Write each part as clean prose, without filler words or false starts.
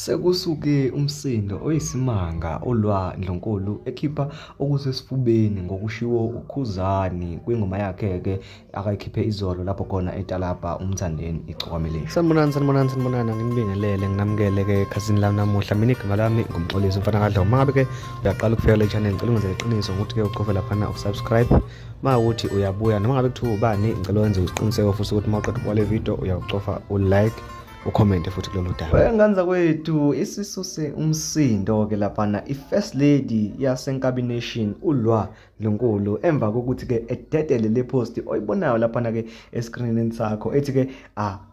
Sekusuke umsindo oyisimanga uLwah Ndlunkulu ekhipha okusesifubeni ngokushiwo uKhuzani kwingoma yakhe akayikhiphe izolo lapho khona eTalapha umthandeni icokwameleni. Sanibonani nginibingelele nginamukele khazini lami namuhla. Mina igama lami ngumxolisi mfana kaDlawu. Mangabe uyaqala ukufika le channel ngicela ungenze iqiniso ukuthi uqove lapha usubscribe. Mawukuthi uyabuya noma ngabe kuthiwa ubani ngicela wenze isiqiniseko futhi ukuthi mawuqeda ukubona le video uyawucofa ulike ucomment futhi kulolu daba. Wenganza kwethu isisuse umsindo ke lapha i-first lady yasenkabination uLwah Ndlunkulu emva kokuthi ke ededele le post oyibonayo lapha ke escreenini sakho ethi ke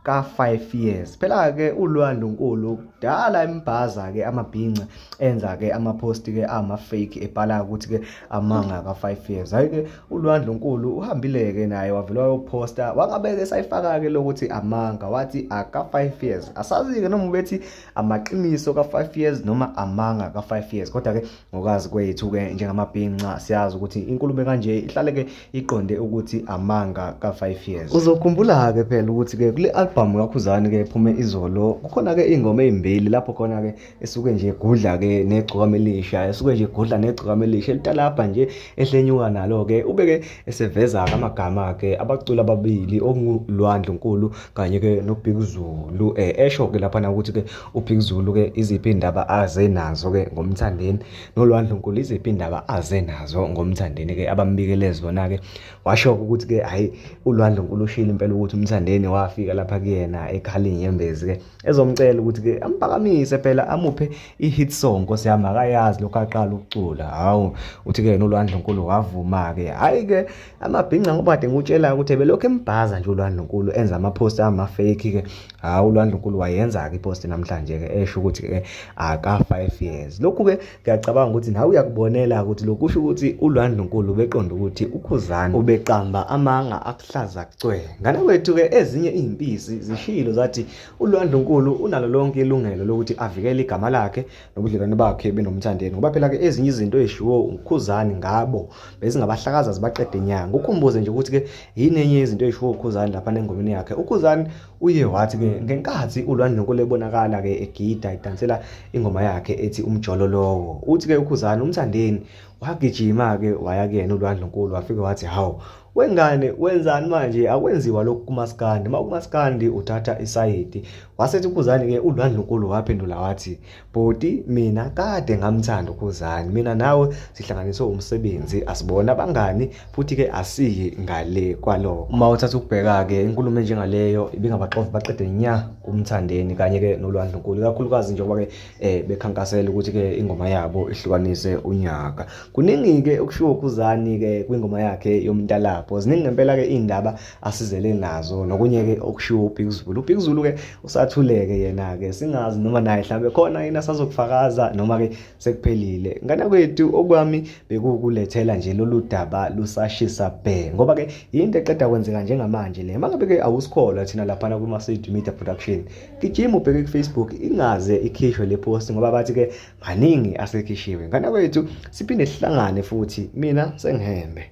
ka5 years. Phela ke uLwah Ndlunkulu dala imbhaza ke amabhinca enza ke ama post ke ama fake ebhala ukuthi ke amanga ka5 years. Hayi ke uLwah Ndlunkulu uhambile ke naye wavela wayoposta wangabeke sayifaka ke lokuthi amanga wathi ka5 years. Asazi ke noma ubethi amaqiniso ka5 years noma amanga ka5 years, kodwa ke ngokazi kwethu ke njengamabhinca siyazi ukuthi inkulumo kanje ihlale ke iqonde ukuthi amanga ka5 years. Uzokhumbula ke phela ukuthi ke kule album kaKhuzani ke ephume izolo kukhona ke ingoma ezimbili lapho khona ke esuke nje egudla ke negcokamelisha, esuke nje egudla negcokamelisha elitalapha nje ehlenyuka nalo ke ubeke eseveza amagama ke abacula ababili onguLwah Ndlunkulu kanye ke noBigZulu esho ke lapha ukuthi ke uBigZulu ke iziphi indaba aze nazo ke ngomthandeni noLwah Ndlunkulu iziphi indaba aze nazo ngomthandeni ke abambikele zona ke washo ukuthi ke hayi uLwah Ndlunkulu ushila impela ukuthi umthandeni wafika lapha kuyena ekhala inyembezi ke ezomcela ukuthi ke ampakamise phela amuphe i-hit song Nkosi yami akayazi lokho aqala ukucula. Hawu uthi ke noLwah Ndlunkulu wavuma ke hayi ke amabhinca ngoba ade ngutshela ukuthi belokho embhaza nje uLwah Ndlunkulu enza ama post ama fake ke. Hawu uLwah Ndlunkulu wayenza ke ipost namhlanje ke esho ukuthi ke ka5 years. Lokhu ke ngiyacabanga ukuthi nawe uyakubonela ukuthi lokhu kusho ukuthi uLwah Ndlunkulu beqonda ukuthi uKhuzani ubeqamba amanga akuhlaza kucwe. Ngane kwethu ke ezinye izimpisi zishilo zathi uLwah Ndlunkulu unalo lonke ilungelo lokuthi avikele igama lakhe nobudlelwane bakhe benomthandeni ngoba phela ke ezinye izinto ezishiwo uKhuzani ngabo bezingabahlakaza zibaqede inyanga. Ukhumbuze nje ukuthi ke yini enye izinto ezishiwo uKhuzani lapha nengomeni yakhe. uKhuzani uye wathi ke ngenkathi uLwah Ndlunkulu ebonakala ke egida idansela ingoma yakhe ethi umjololowo, uthi ke uKhuzani umthandeni wagijima ke waya kuyena uLwah Ndlunkulu wafika wathi hawu wengane wenzani manje akwenziwa lokhu kumaskandi kumaskandi uthatha isayidi. Wasethi uKhuzani ke uLwah Ndlunkulu waphendula wathi bhoti mina kade ngamthanda uKhuzani, mina nawe sihlanganiswe umsebenzi asibona abangani futhi ke asiyi ngale kwalo. Uma uthatha ukubheka ke inkulumo njengaleyo ibingabaxofi baqede nya umthandeni kanye ke noLwah Ndlunkulu kakhulukazi njengoba ke bekhankasela ukuthi ke ingoma yabo ihlukanise unyaka. Kuningi ke okushiwo uKhuzani ke kwingoma yakhe yoMtalabho. Ziningi ngempela ke indaba asizele nazo nokunye ke okushiwo uBigZulu. uBigZulu ke usathuleke yena ke singazi noma naye mhlambe khona yena asazokufakaza noma ke sekuphelile. Ngane kwethu okwami bekukulethela nje loludaba lusashisa bhe ngoba ke into eqeda kwenzeka njengamanje le. Mangabe ke awusikholwa thina lapha kuma City Media Production gijima ubheke kuFacebook ingaze ikhishwe le post ngoba bathi ke maningi asekhishiwe. Ngane kwethu siphinde sihlangane futhi mina sengihembe.